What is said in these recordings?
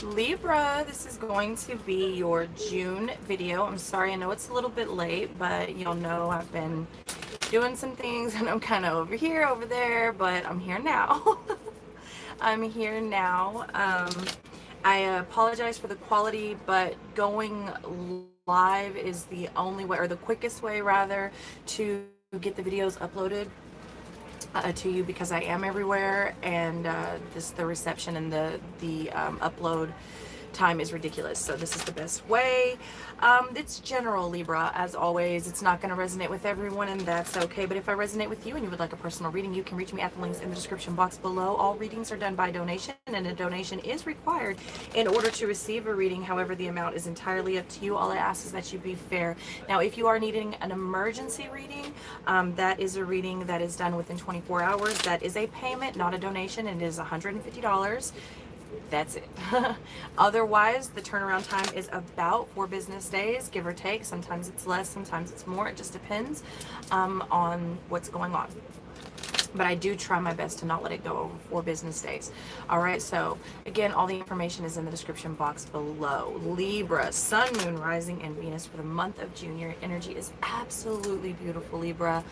Libra, this is going to be your June video. I'm sorry, I know it's a little bit late, but you'll know I've been doing some things and I'm kind of over here, over there, but I'm here now. I'm here now. I apologize for the quality, but going live is the only way, or the quickest way rather, to get the videos uploaded to you, because I am everywhere, and the reception and the upload time is ridiculous. So this is the best way. It's general, Libra, as always. It's not going to resonate with everyone, and that's okay. But if I resonate with you and you would like a personal reading, you can reach me at the links in the description box below. All readings are done by donation, and a donation is required in order to receive a reading. However, the amount is entirely up to you. All I ask is that you be fair. Now, if you are needing an emergency reading, that is a reading that is done within 24 hours. That is a payment, not a donation, and it is $150. That's it. Otherwise, the turnaround time is about 4 business days, give or take. Sometimes it's less, sometimes it's more. It just depends on what's going on. But I do try my best to not let it go over 4 business days. All right, so again, all the information is in the description box below. Libra, Sun, Moon, Rising, and Venus for the month of June. Your energy is absolutely beautiful, Libra.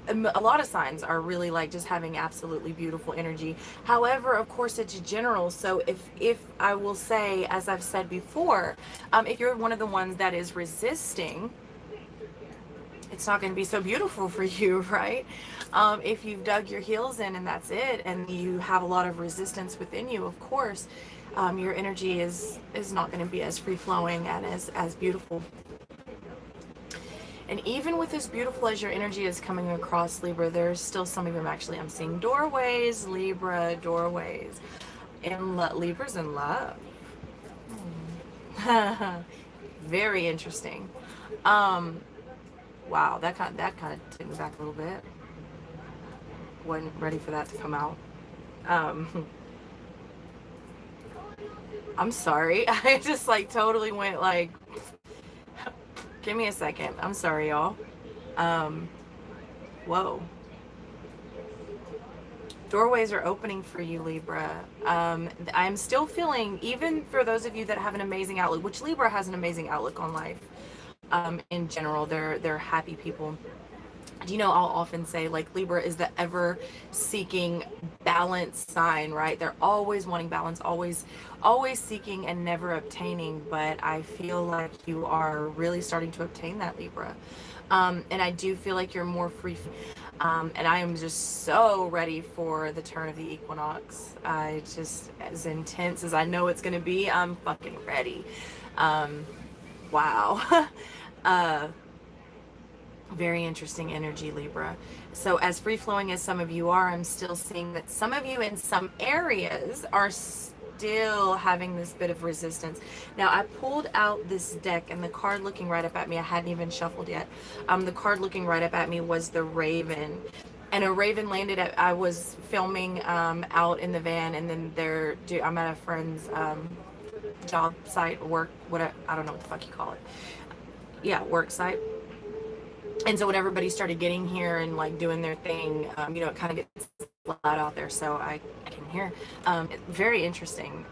A lot of signs are really like just having absolutely beautiful energy. However, of course, it's general. So if I will say, as I've said before, if you're one of the ones that is resisting, it's not going to be so beautiful for you, right? If you've dug your heels in and that's it, and you have a lot of resistance within you, of course, your energy is not going to be as free-flowing and as beautiful. And even with as beautiful as your energy is coming across, Libra, there's still some of them, actually, I'm seeing doorways, Libra, doorways. Libra's in love. Very interesting. Wow, that kind of took me back a little bit. Wasn't ready for that to come out. I'm sorry. I just like totally went like, give me a second. I'm sorry, y'all. Whoa. Doorways are opening for you, Libra. I'm still feeling, even for those of you that have an amazing outlook, which Libra has an amazing outlook on life. In general, they're happy people. You know, I'll often say, like, Libra is the ever seeking balance sign, right? They're always wanting balance, always seeking and never obtaining. But I feel like you are really starting to obtain that, Libra. And I do feel like you're more free. And I am just so ready for the turn of the equinox. I just, as intense as I know it's going to be, I'm fucking ready. Wow. Very interesting energy, Libra. So as free-flowing as some of you are, I'm still seeing that some of you in some areas are still having this bit of resistance. Now, I pulled out this deck, and the card looking right up at me, I hadn't even shuffled yet. The card looking right up at me was the Raven. And a raven landed at, I was filming out in the van, and then I'm at a friend's job site, work, whatever, I don't know what the fuck you call it. Yeah, work site. And so when everybody started getting here and like doing their thing, you know, it kind of gets loud out there, so I can hear. Very interesting.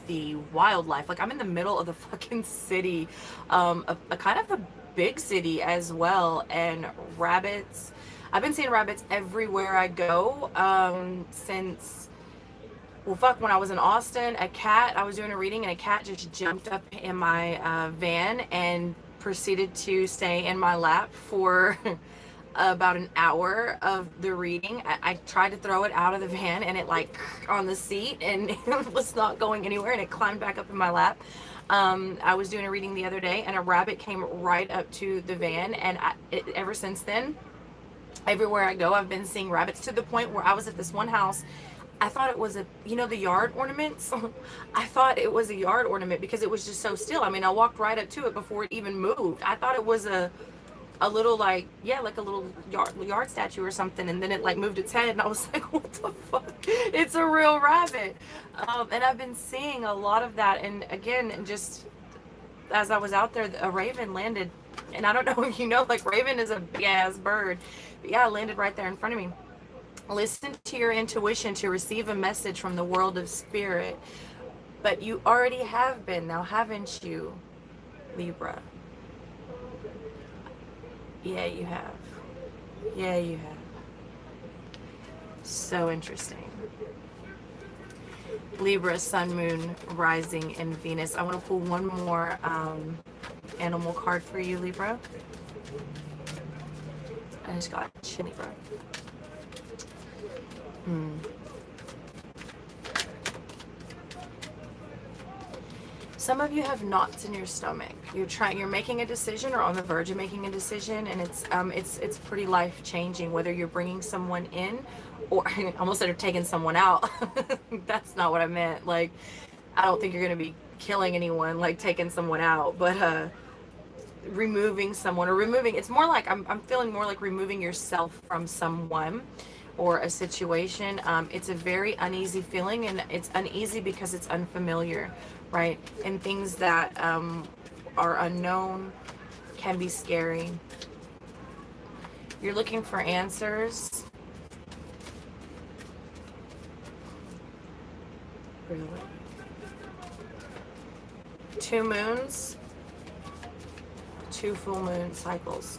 The wildlife, like I'm in the middle of the fucking city, a kind of a big city as well, and rabbits. I've been seeing rabbits everywhere I go since, well, fuck, when I was in Austin, I was doing a reading, and a cat just jumped up in my van and proceeded to stay in my lap for about an hour of the reading. I tried to throw it out of the van, and it like on the seat, and it was not going anywhere, and it climbed back up in my lap. I was doing a reading the other day, and a rabbit came right up to the van, and ever since then, everywhere I go, I've been seeing rabbits, to the point where I was at this one house. I thought it was you know, the yard ornaments? I thought it was a yard ornament because it was just so still. I mean, I walked right up to it before it even moved. I thought it was a little, like, yeah, like a little yard statue or something. And then it like moved its head, and I was like, what the fuck? It's a real rabbit. And I've been seeing a lot of that. And again, just as I was out there, a raven landed. And I don't know if you know, like, raven is a big ass bird. But yeah, it landed right there in front of me. Listen to your intuition to receive a message from the world of spirit. But you already have been, now haven't you, Libra? Yeah, you have. Yeah, you have. So interesting. Libra, Sun, Moon, Rising, and Venus. I want to pull one more animal card for you, Libra. I just got Libra. Some of you have knots in your stomach. You're making a decision or on the verge of making a decision, and it's pretty life changing. Whether you're bringing someone in, or I almost said taking someone out. That's not what I meant. Like, I don't think you're gonna be killing anyone, like taking someone out, but removing someone or removing. It's more like I'm feeling more like removing yourself from someone or a situation. It's a very uneasy feeling, and it's uneasy because it's unfamiliar, right? And things that are unknown can be scary. You're looking for answers. Really? 2 moons, 2 full moon cycles.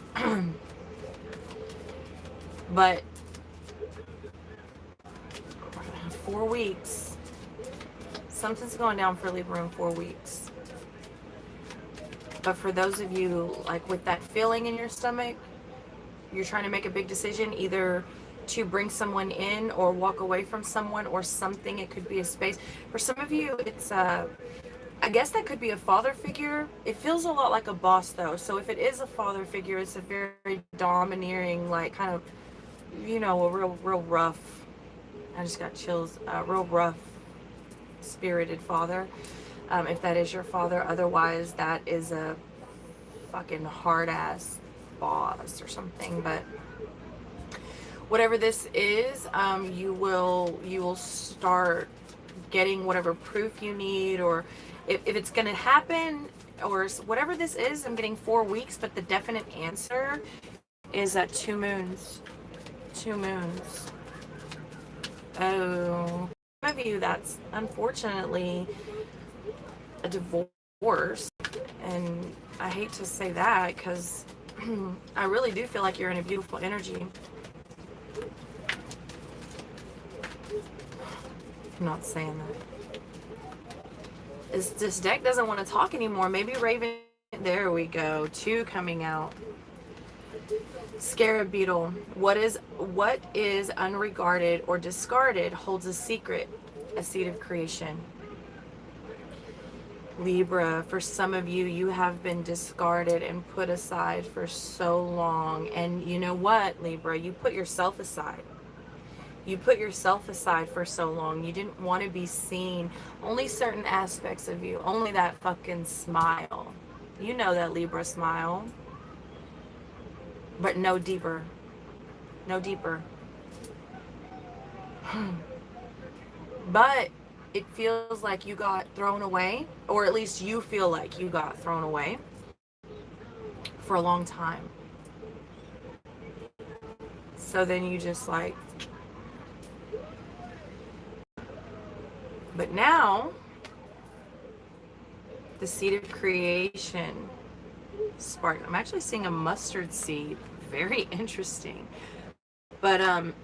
But 4 weeks. Something's going down for Libra in 4 weeks. But for those of you like with that feeling in your stomach, you're trying to make a big decision, either to bring someone in or walk away from someone or something. It could be a space. For some of you, it's I guess that could be a father figure. It feels a lot like a boss though. So if it is a father figure, it's a very domineering, like kind of, you know, a real rough. I just got chills. Real rough spirited father. If that is your father, otherwise that is a fucking hard ass boss or something. But whatever this is, you will start getting whatever proof you need, or if it's gonna happen or whatever this is. I'm getting 4 weeks, but the definite answer is at 2 moons. 2 moons. Oh, some of you, that's unfortunately a divorce, and I hate to say that because I really do feel like you're in a beautiful energy. I'm not saying that. This deck doesn't want to talk anymore. Maybe Raven. There we go. 2 coming out. Scarab beetle. What is unregarded or discarded holds a secret, a seed of creation. Libra, for some of you, you have been discarded and put aside for so long. And you know what, Libra? You put yourself aside. You put yourself aside for so long. You didn't want to be seen. Only certain aspects of you. Only that fucking smile. You know that Libra smile. But no deeper. No deeper. But it feels like you got thrown away, or at least you feel like you got thrown away for a long time. So then you just like, but now the seed of creation spark. I'm actually seeing a mustard seed. Very interesting. But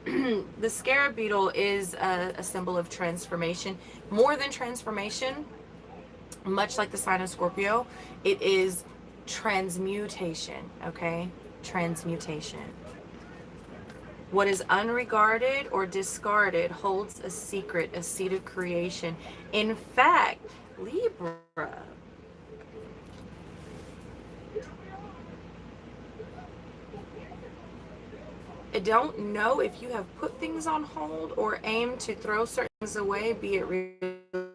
the scarab beetle is a symbol of transformation. More than transformation, much like the sign of Scorpio, it is transmutation, okay? Transmutation. What is unregarded or discarded holds a secret, a seed of creation. In fact, Libra, I don't know if you have put things on hold or aim to throw certain things away, be it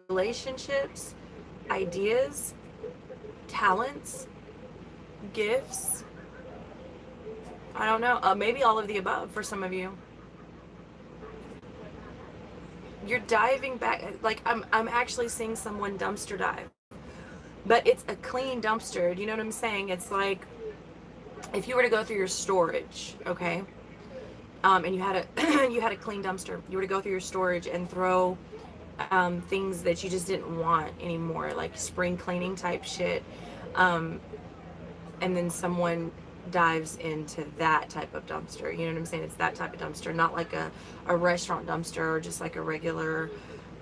relationships, ideas, talents, gifts. I don't know. Maybe all of the above for some of you. You're diving back. Like I'm actually seeing someone dumpster dive, but it's a clean dumpster. Do you know what I'm saying? It's like if you were to go through your storage, okay? And you had a you had a clean dumpster. You were to go through your storage and throw things that you just didn't want anymore, like spring cleaning type shit. Um, and then someone dives into that type of dumpster. You know what I'm saying? It's that type of dumpster, not like a restaurant dumpster or just like a regular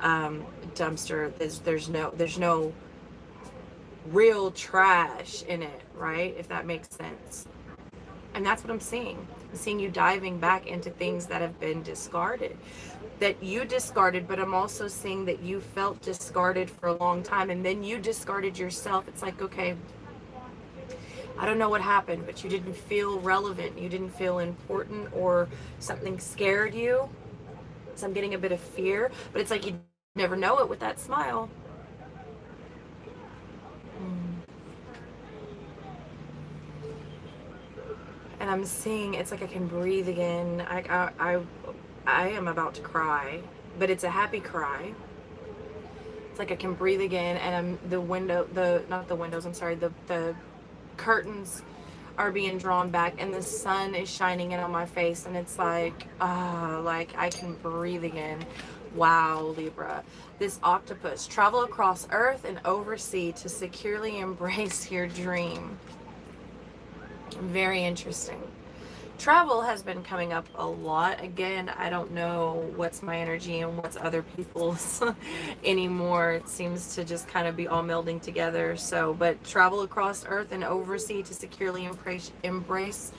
dumpster. There's no real trash in it, right? If that makes sense. And that's what I'm seeing. I'm seeing you diving back into things that have been discarded, that you discarded, but I'm also seeing that you felt discarded for a long time and then you discarded yourself. It's like, okay, I don't know what happened, but you didn't feel relevant. You didn't feel important, or something scared you. So I'm getting a bit of fear, but it's like you never know it with that smile. And I'm seeing, it's like I can breathe again. I am about to cry, but it's a happy cry. It's like I can breathe again, and not the windows, I'm sorry, the curtains are being drawn back, and the sun is shining in on my face, and it's like, like I can breathe again. Wow, Libra. This octopus, travel across earth and oversea to securely embrace your dream. Very interesting. Travel has been coming up a lot. Again, I don't know what's my energy and what's other people's anymore. It seems to just kind of be all melding together. So, but travel across earth and oversea to securely embrace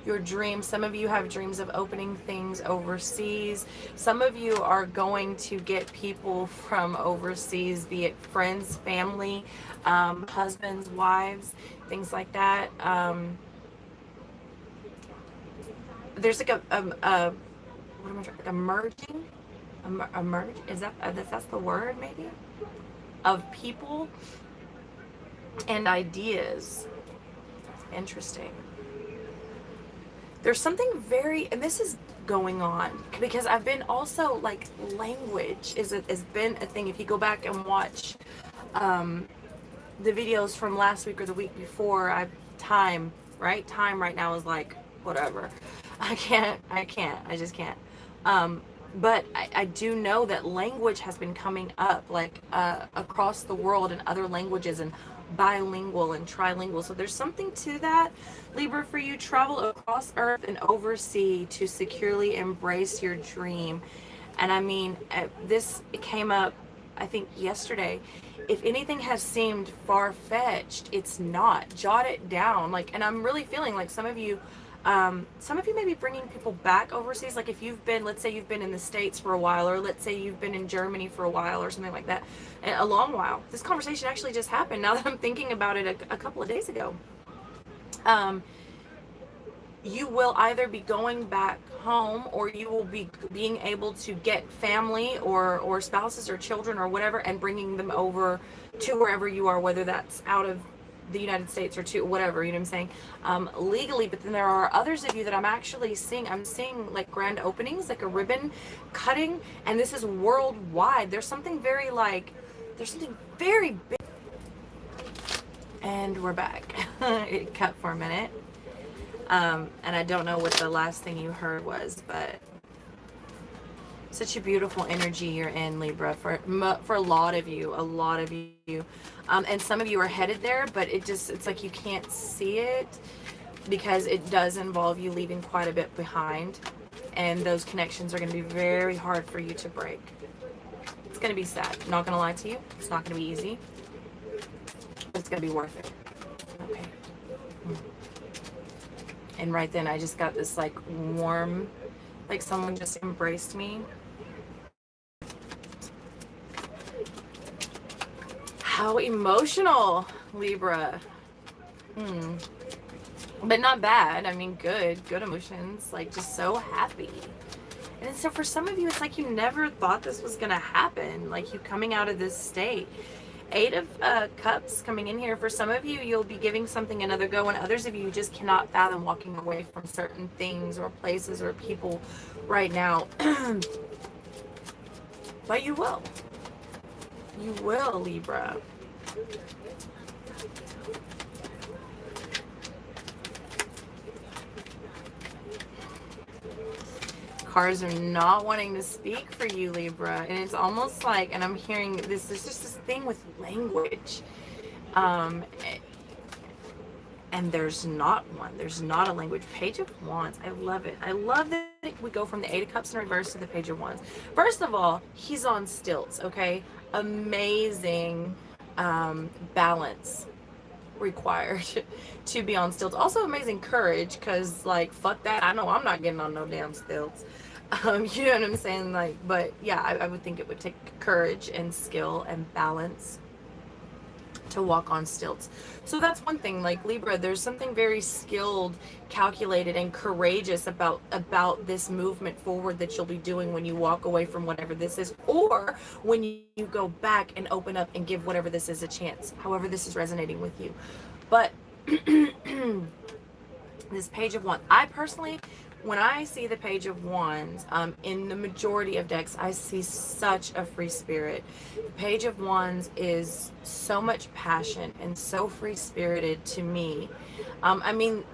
your dreams. Some of you have dreams of opening things overseas. Some of you are going to get people from overseas, be it friends, family, husbands, wives, things like that. There's like what am I trying, like a merging, a merge, is that's the word, maybe, of people and ideas. Interesting. There's something and this is going on because I've been also, like, language has been a thing. If you go back and watch the videos from last week or the week before, time right now is like, whatever. I just can't. But I do know that language has been coming up, like, across the world, in other languages, and bilingual and trilingual. So there's something to that, Libra, for you. Travel across earth and oversea to securely embrace your dream. And I mean, this came up, I think, yesterday. If anything has seemed far-fetched, it's not. Jot it down. Like, and I'm really feeling like some of you may be bringing people back overseas. Like, if you've been, let's say you've been in the States for a while, or let's say you've been in Germany for a while, or something like that, a long while. This conversation actually just happened now that I'm thinking about it a couple of days ago. You will either be going back home, or you will be being able to get family or spouses or children or whatever, and bringing them over to wherever you are, whether that's out of the United States or to whatever, you know what I'm saying, legally. But then there are others of you that I'm seeing like grand openings, like a ribbon cutting, and this is worldwide. There's something very big. And we're back. It cut for a minute. And I don't know what the last thing you heard was, but such a beautiful energy you're in, Libra, for a lot of you, and some of you are headed there, but it's like you can't see it because it does involve you leaving quite a bit behind, and those connections are going to be very hard for you to break. It's going to be sad, not going to lie to you. It's not going to be easy, but it's going to be worth it. Okay. And right then I just got this, like, warm, like someone just embraced me. How emotional, Libra. But not bad. I mean, good emotions, like, just so happy. And so for some of you, it's like you never thought this was gonna happen, like you coming out of this state. 8 of Cups coming in here. For some of you, you'll be giving something another go, and others of you just cannot fathom walking away from certain things or places or people right now. But you will. You will, Libra. cards are not wanting to speak for you, Libra. And it's almost like, and I'm hearing this, there's just this thing with language. And there's not one. There's not a language. Page of Wands. I love it. I love that we go from the Eight of Cups in reverse to the Page of Wands. First of all, he's on stilts, okay? Amazing balance required to be on stilts. Also amazing courage, because, like, fuck that. I know I'm not getting on no damn stilts. You know what I'm saying? Like, but yeah, I would think it would take courage and skill and balance to walk on stilts. So that's one thing. Like, Libra, there's something very skilled, calculated, and courageous about this movement forward that you'll be doing when you walk away from whatever this is, or when you go back and open up and give whatever this is a chance, however this is resonating with you. But this Page of Wands, I personally, when I see the Page of Wands, in the majority of decks, I see such a free spirit. The Page of Wands is so much passion and so free spirited to me. I mean,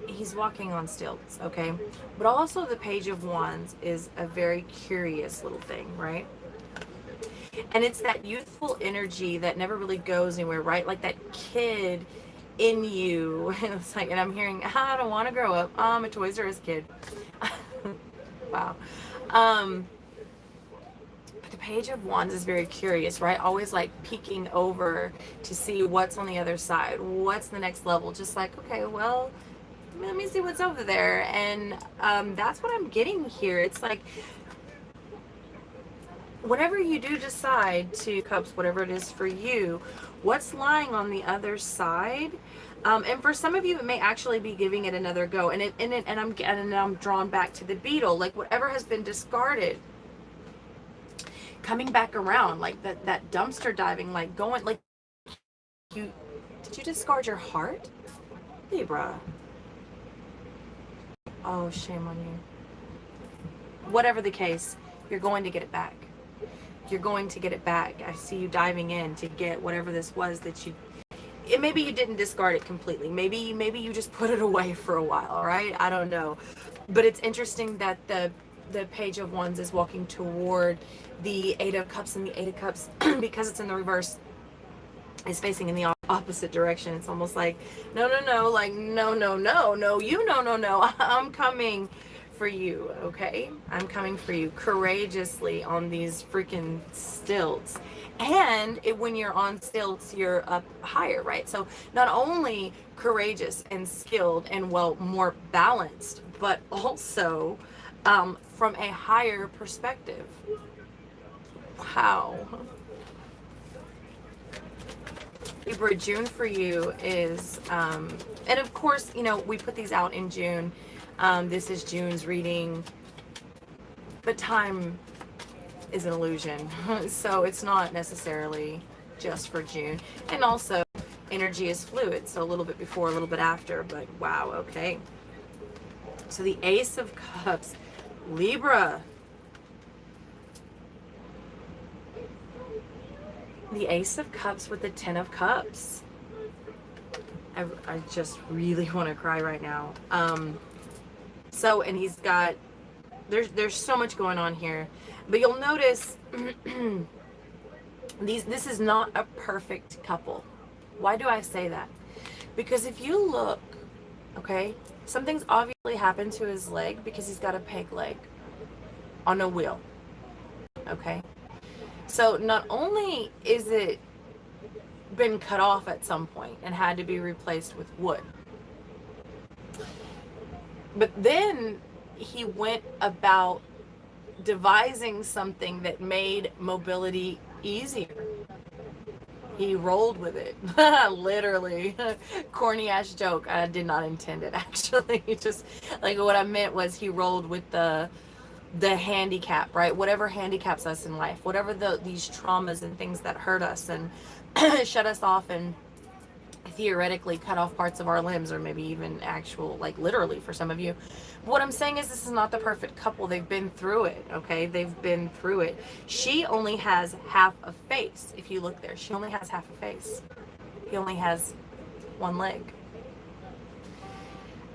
he's walking on stilts, okay? But also the Page of Wands is a very curious little thing, right? And it's that youthful energy that never really goes anywhere, right? Like that kid in you. And it's like, and I'm hearing, I don't want to grow up. I'm a Toys R Us kid. Wow. But the Page of Wands is very curious, right? Always like peeking over to see what's on the other side. What's the next level? Just like, okay, well, let me see what's over there. And that's what I'm getting here. It's like, whenever you do decide to Cups, whatever it is for you, what's lying on the other side? And for some of you, it may actually be giving it another go. And I'm drawn back to the beetle, like whatever has been discarded, coming back around, like that dumpster diving, like going, like did you discard your heart, Libra? Oh, shame on you. Whatever the case, you're going to get it back. You're going to get it back. I see you diving in to get whatever this was that maybe you didn't discard it completely. Maybe you just put it away for a while, right? I don't know. But it's interesting that the Page of Wands is walking toward the Eight of Cups, and the Eight of Cups, because it's in the reverse, is facing in the opposite direction. It's almost like, no, like, no, I'm coming for you, okay? I'm coming for you courageously on these freaking stilts. And when you're on stilts, you're up higher, right? So not only courageous and skilled and, well, more balanced, but also from a higher perspective. Wow. Libra-June for you is, and of course, you know, we put these out in June. This is June's reading, but time is an illusion. So it's not necessarily just for June. And also, energy is fluid. So a little bit before, a little bit after, but wow, okay. So the Ace of Cups, Libra. The Ace of Cups with the Ten of Cups. I just really want to cry right now. So, and he's got, there's so much going on here, but you'll notice this is not a perfect couple. Why do I say that? Because if you look, okay, something's obviously happened to his leg because he's got a peg leg on a wheel, okay? So not only is it been cut off at some point and had to be replaced with wood, but then he went about devising something that made mobility easier. He rolled with it. Literally. Corny ass joke. I did not intend it, actually. Just like what I meant was he rolled with the handicap, right? Whatever handicaps us in life, whatever these traumas and things that hurt us and shut us off and theoretically cut off parts of our limbs, or maybe even actual, like literally for some of you. What I'm saying is this is not the perfect couple. They've been through it, okay? They've been through it. She only has half a face. If you look there, she only has half a face. He only has one leg.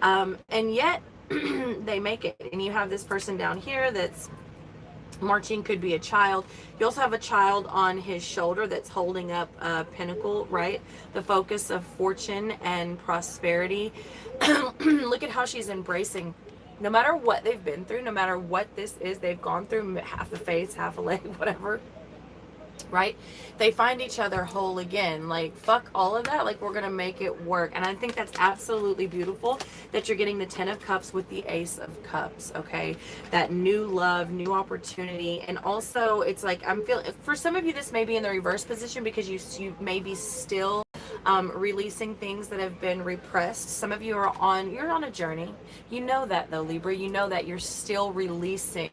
And yet they make it. And you have this person down here that's marching, could be a child. You also have a child on his shoulder that's holding up a pinnacle, right? The focus of fortune and prosperity. Look at how she's embracing, no matter what they've been through, no matter what this is, they've gone through half a face, half a leg, whatever, right? They find each other whole again. Like, fuck all of that. Like, we're gonna make it work. And I think that's absolutely beautiful that you're getting the 10 of Cups with the Ace of Cups. Okay, that new love, new opportunity. And also, it's like, I'm feeling, for some of you this may be in the reverse position because you may be still releasing things that have been repressed. Some of you are you're on a journey. You know that though, Libra. You know that you're still releasing,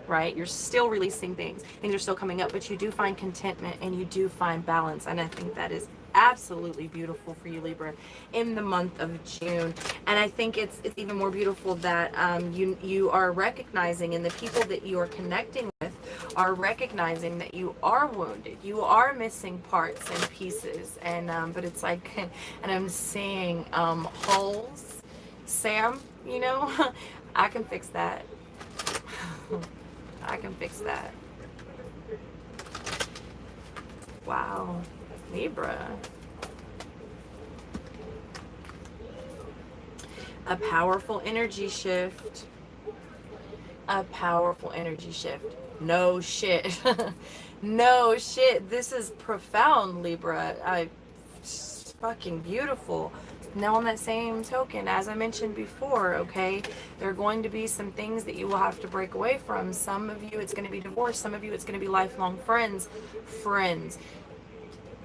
right? You're still releasing things are still coming up, but you do find contentment and you do find balance. And I think that is absolutely beautiful for you, Libra, in the month of June. And I think it's even more beautiful that you are recognizing, and the people that you are connecting with are recognizing that you are wounded, you are missing parts and pieces, and but it's like, and I'm seeing holes. Sam, you know, I can fix that. I can fix that. Wow, Libra. A powerful energy shift. A powerful energy shift. No shit. No shit. This is profound, Libra. It's fucking beautiful. Now, on that same token, as I mentioned before, okay, there are going to be some things that you will have to break away from. Some of you, it's going to be divorce. Some of you, it's going to be lifelong friends.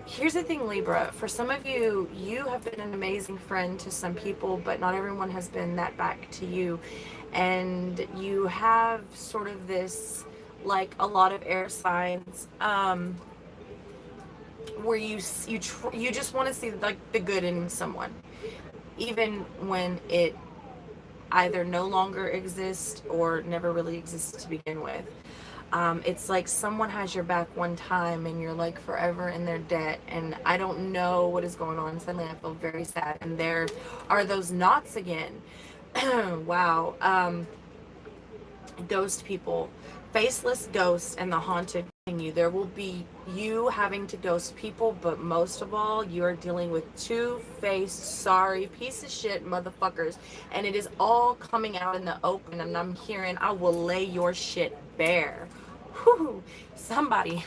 Here's the thing, Libra. For some of you, you have been an amazing friend to some people, but not everyone has been that back to you. And you have sort of this, like a lot of air signs, where you just want to see like the good in someone, even when it either no longer exists or never really exists to begin with. It's like someone has your back one time and you're like forever in their debt, and I don't know what is going on. Suddenly I feel very sad, and there are those knots again. Wow. Ghost people, faceless ghosts, and the haunted you. There will be you having to ghost people, but most of all, you are dealing with two-faced, sorry, piece of shit motherfuckers, and it is all coming out in the open. And I'm hearing, I will lay your shit bare. Whew, somebody.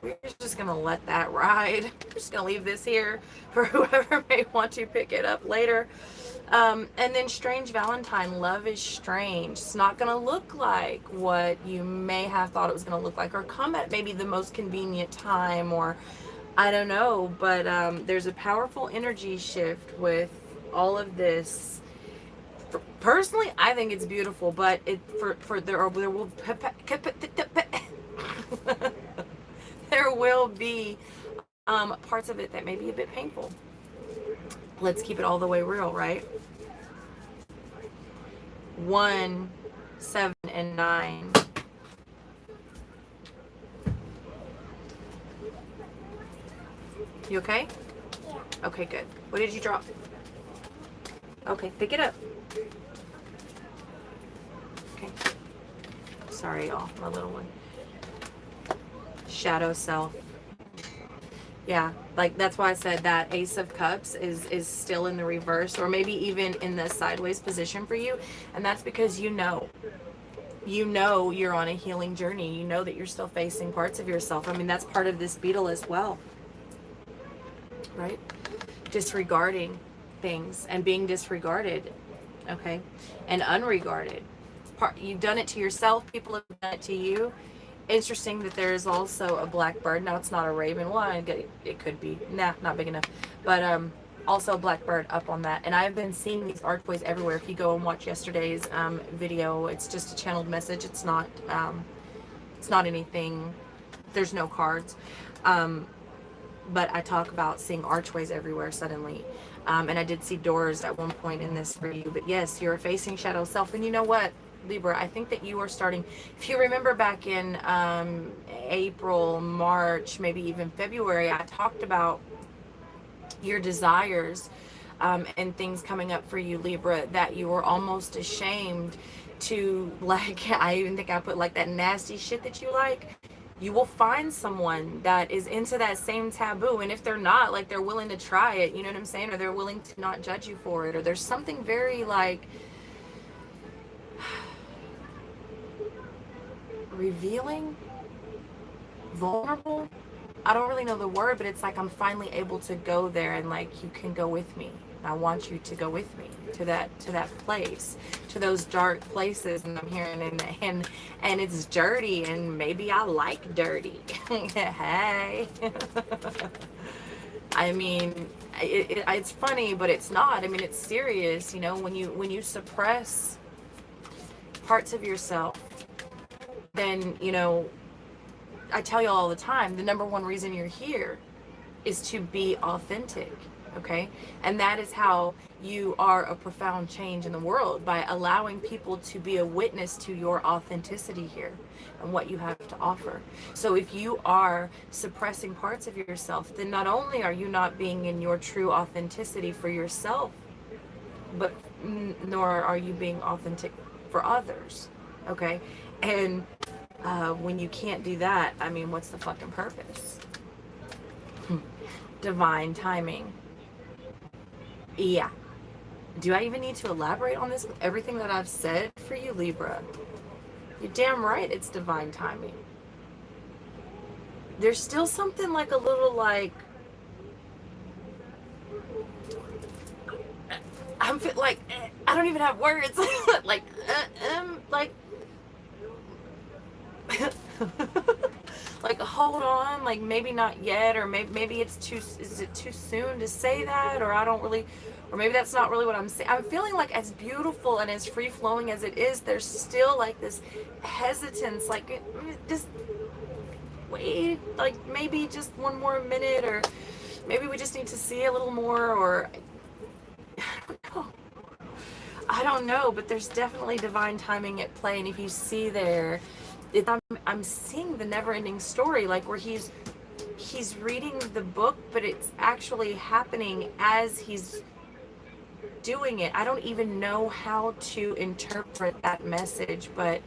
We're just gonna let that ride. We're just gonna leave this here for whoever may want to pick it up later. And then Strange Valentine, love is strange. It's not going to look like what you may have thought it was going to look like, or come at maybe the most convenient time, or I don't know, but there's a powerful energy shift with all of this. Personally, I think it's beautiful, but there will there will be parts of it that may be a bit painful. Let's keep it all the way real, right? 1, 7, and 9. You okay? Yeah. Okay, good. What did you drop? Okay, pick it up. Okay. Sorry, y'all, my little one. Shadow self. Yeah, like that's why I said that Ace of Cups is still in the reverse, or maybe even in the sideways position for you. And that's because you know you're on a healing journey. You know that you're still facing parts of yourself. I mean, that's part of this beetle as well, right? Disregarding things and being disregarded, okay? And unregarded. You've done it to yourself. People have done it to you. Interesting that there is also a blackbird. Now, it's not a raven. Well, it could be. Nah, not big enough. But also a blackbird up on that. And I've been seeing these archways everywhere. If you go and watch yesterday's video, it's just a channeled message. It's not anything. There's no cards. But I talk about seeing archways everywhere suddenly. And I did see doors at one point in this for you. But yes, you're facing shadow self. And you know what, Libra, I think that you are starting, if you remember back in April, March, maybe even February, I talked about your desires, and things coming up for you, Libra, that you were almost ashamed to, like, I even think I put like that nasty shit that you like. You will find someone that is into that same taboo, and if they're not, like, they're willing to try it, you know what I'm saying, or they're willing to not judge you for it, or there's something very like revealing, vulnerable. I don't really know the word, but it's like I'm finally able to go there, and like, you can go with me. I want you to go with me to that place, to those dark places. And I'm hearing, and it's dirty, and maybe I like dirty. Hey. I mean, it's funny, but it's not. I mean, it's serious. You know, when you suppress parts of yourself, then, you know, I tell you all the time, the number one reason you're here is to be authentic, okay? And that is how you are a profound change in the world, by allowing people to be a witness to your authenticity here and what you have to offer. So if you are suppressing parts of yourself, then not only are you not being in your true authenticity for yourself, but nor are you being authentic for others, okay? And when you can't do that, I mean, what's the fucking purpose? Divine timing. Yeah. Do I even need to elaborate on this with everything that I've said for you, Libra? You're damn right it's divine timing. There's still something like a little like, I'm like, I don't even have words. Like, like, like, hold on, like, maybe not yet, or maybe it's too, is it too soon to say that, or I don't really, or maybe that's not really what I'm saying. I'm feeling like, as beautiful and as free flowing as it is, there's still like this hesitance, like, just wait, like maybe just one more minute, or maybe we just need to see a little more, or I don't know, but there's definitely divine timing at play. And if you see there, I'm seeing the never-ending story, like where he's reading the book, but it's actually happening as he's doing it. I don't even know how to interpret that message, but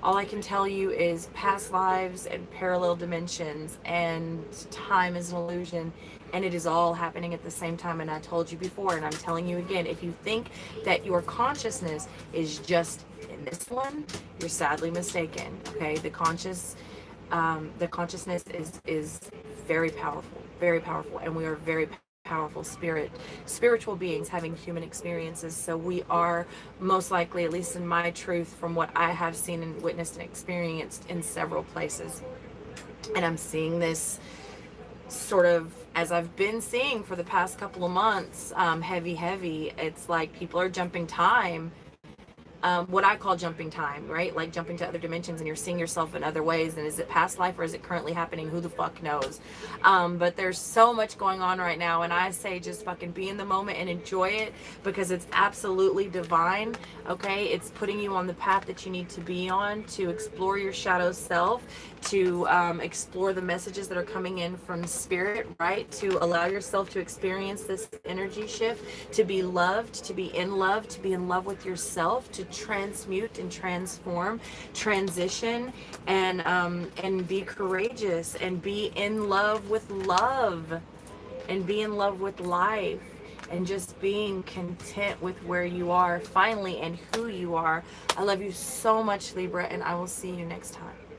all I can tell you is past lives and parallel dimensions and time is an illusion, and it is all happening at the same time. And I told you before, and I'm telling you again, if you think that your consciousness is just in this one, you're sadly mistaken. Okay, the consciousness is very powerful, and we are very powerful spiritual beings having human experiences. So we are most likely, at least in my truth, from what I have seen and witnessed and experienced in several places. And I'm seeing this sort of, as I've been seeing for the past couple of months, heavy. It's like people are jumping time. What I call jumping time, right? Like jumping to other dimensions, and you're seeing yourself in other ways. And is it past life, or is it currently happening? Who the fuck knows? But there's so much going on right now, and I say just fucking be in the moment and enjoy it, because it's absolutely divine, okay? It's putting you on the path that you need to be on, to explore your shadow self, to explore the messages that are coming in from spirit, right? To allow yourself to experience this energy shift, to be loved, to be in love with yourself, to transmute and transform, transition, and be courageous, and be in love with love, and be in love with life, and just being content with where you are finally and who you are. I love you so much, Libra, and I will see you next time.